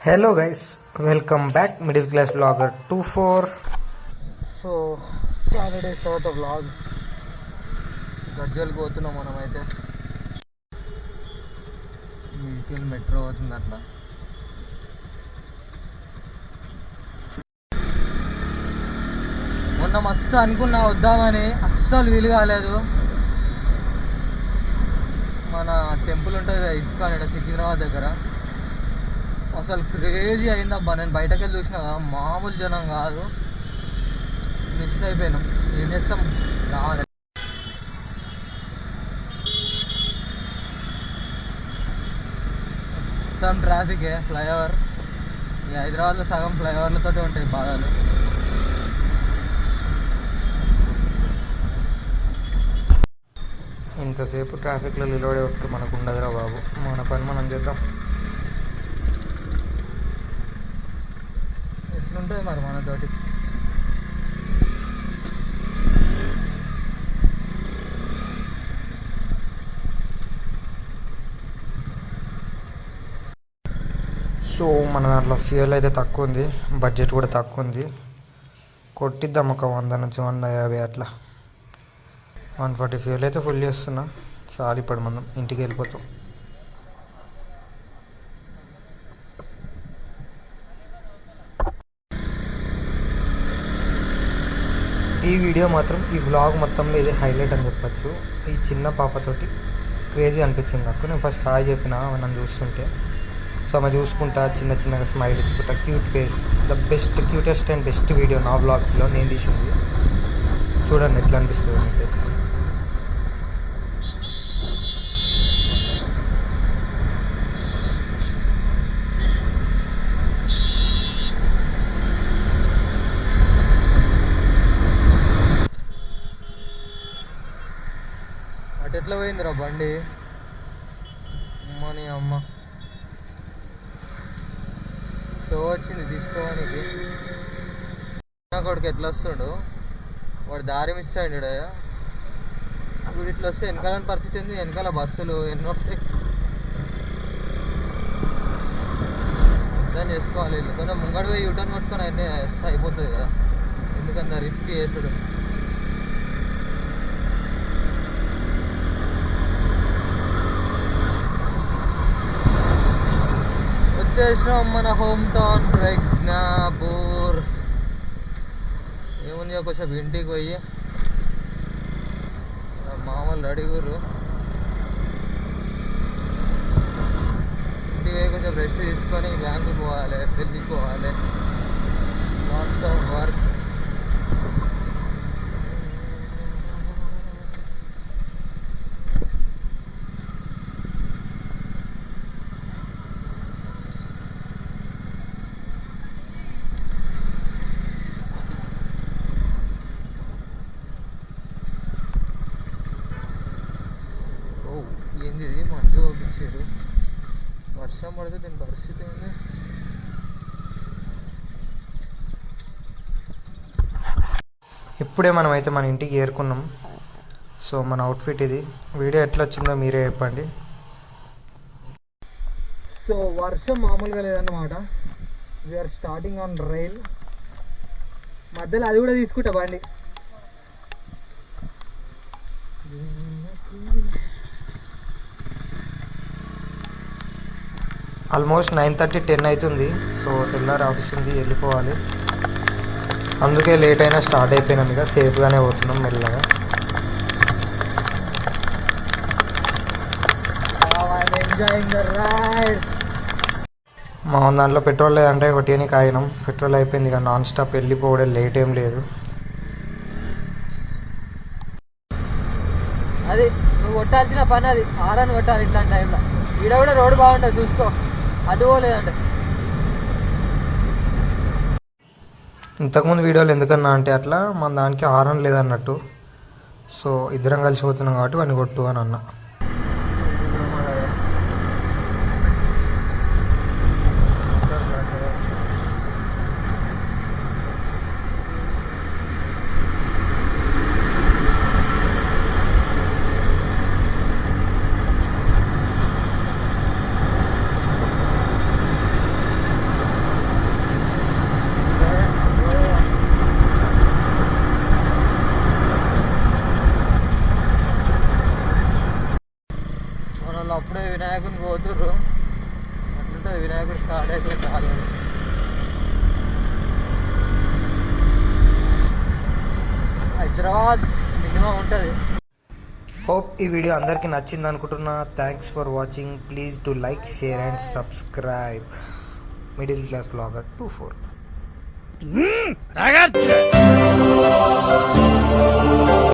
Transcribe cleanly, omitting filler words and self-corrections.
Hello guys, welcome back middle class vlogger 24. So Saturday తర్వాత vlog గజ్జలు పోతున్నాం మనమైతే. మీటిల్ మెట్రో అవుతుంది అట్లా. మొన్న మస్తు అనుకున్నా వద్దామని, అస్సలు వీలు కాలేదు. మన టెంపుల్ ఉంటుంది కదా ఇస్కాన్, ఇక్కడ సికింద్రాబాద్ దగ్గర, అసలు క్రేజీ అయిందబ్బా. నేను బయటకు వెళ్ళి చూసినా కదా, మామూలు జనం కాదు. మిస్ అయిపోయినాం. ఏం చేస్తాం, రావాలి. మొత్తం ట్రాఫికే. ఫ్లైఓవర్ ఈ హైదరాబాద్లో సగం ఫ్లైఓవర్లతో ఉంటాయి బాధలు. ఇంతసేపు ట్రాఫిక్లో నిలబడే వరకు మనకు ఉండదురా బాబు. మన పని మనం చేద్దాం. ఎట్లుంటుంది మరి మనతోటి. సో మన దాంట్లో ఫ్యూయల్ అయితే తక్కువ ఉంది, బడ్జెట్ కూడా తక్కువ ఉంది. కొట్టిద్దాం ఒక 100 నుంచి 150 అట్లా. 140 ఫ్యూయల్ అయితే ఫుల్ చేస్తున్నా. చాలు, ఇప్పుడు మనం ఇంటికి వెళ్ళిపోతాం. ఈ వీడియో మాత్రం, ఈ వ్లాగ్ మొత్తంలో ఇదే హైలైట్ అని చెప్పచ్చు. ఈ చిన్న పాపతోటి క్రేజీ అనిపించింది నాకు. నేను ఫస్ట్ హాయ్ చెప్పిన నన్ను చూస్తుంటే. సో ఆమె చూసుకుంటా చిన్న చిన్నగా స్మైల్ ఇచ్చుకుంటా, cute face. The best, cutest and best video నా వ్లాగ్స్లో నేను తీసింది. చూడండి ఎట్లా అనిపిస్తుంది మీకైతే. అటు ఎట్లా పోయిందిరా బండి, అమ్మని అమ్మ. షో వచ్చింది తీసుకోవడానికి. నా కొడుకు ఎట్లా వస్తుండు, వాడు దారి మిస్ అయ్యాడు. వీడు ఇట్లా వస్తే వెనకాల పరిస్థితి ఉంది. వెనకాల బస్సులు ఎన్నో వస్తాయి. అర్థం చేసుకోవాలి. కొంచెం ముంగడు పోయి యూటర్న్ కొట్టుకొని అయితే అయిపోతుంది కదా, ఎందుకంత రిస్క్ చేసుడు. వచ్చేసినాం మన హోమ్ టౌన్ ప్రజ్ఞాపూర్. ఏముంది, కొంచెం ఇంటికి పోయి మామూలు అడిగురు. ఇంటికి పోయి కొంచెం రెస్ట్ తీసుకొని బ్యాంకుకి పోవాలి, పెళ్ళికి పోవాలి. Lots of work. ఏంది ఇది, మంచి పంపించారు. వర్షం పడితే దీని పరిస్థితి ఏంది. ఇప్పుడే మనం అయితే మన ఇంటికి చేరుకున్నాం. సో మన అవుట్ఫిట్ ఇది. వీడియో ఎట్లా వచ్చిందో మీరే చెప్పండి. సో వర్షం మామూలుగా లేదన్నమాట. We're starting on rail. మధ్యలో అది కూడా తీసుకుంటా బండి. ఆల్మోస్ట్ 9:30, 10 అవుతుంది. సో తెల్లారి ఆఫీస్ ఉంది, వెళ్ళిపోవాలి. అందుకే లేట్ అయినా స్టార్ట్ అయిపోయినాం. ఇక సేఫ్గానే పోతున్నాం మెల్లగా. మా దాంట్లో పెట్రోల్ లేదంటే కొట్టియని కాయినాం. పెట్రోల్ అయిపోయింది. ఇక నాన్ స్టాప్ వెళ్ళిపోవడం, లేట్ ఏం లేదు. అది నువ్వు కొట్టాల్సిన పని, అది హారన్ కొట్టాలి ఇట్లాంటి టైంలో. ఈడ కూడా రోడ్డు బాగుంటుంది చూసుకో, అటు పోలేదంటే. ఇంతకుముందు వీడియోలు ఎందుకన్నా అంటే, అట్లా మన దానికి హారన్ లేదన్నట్టు. సో ఇద్దరం కలిసి పోతున్నాం కాబట్టి వాడిని కొట్టు అని అన్నా. వినాయకుని పోతుర్రు. అట్లుంటుంది వినాయకుడు స్టార్ట్ అయితే కాదు. హైదరాబాద్ మినిమం ఉంటుంది. హోప్ ఈ వీడియో అందరికీ నచ్చింది అనుకుంటున్నా. Thanks for watching. Please to like, share and subscribe. Middle class blogger 24.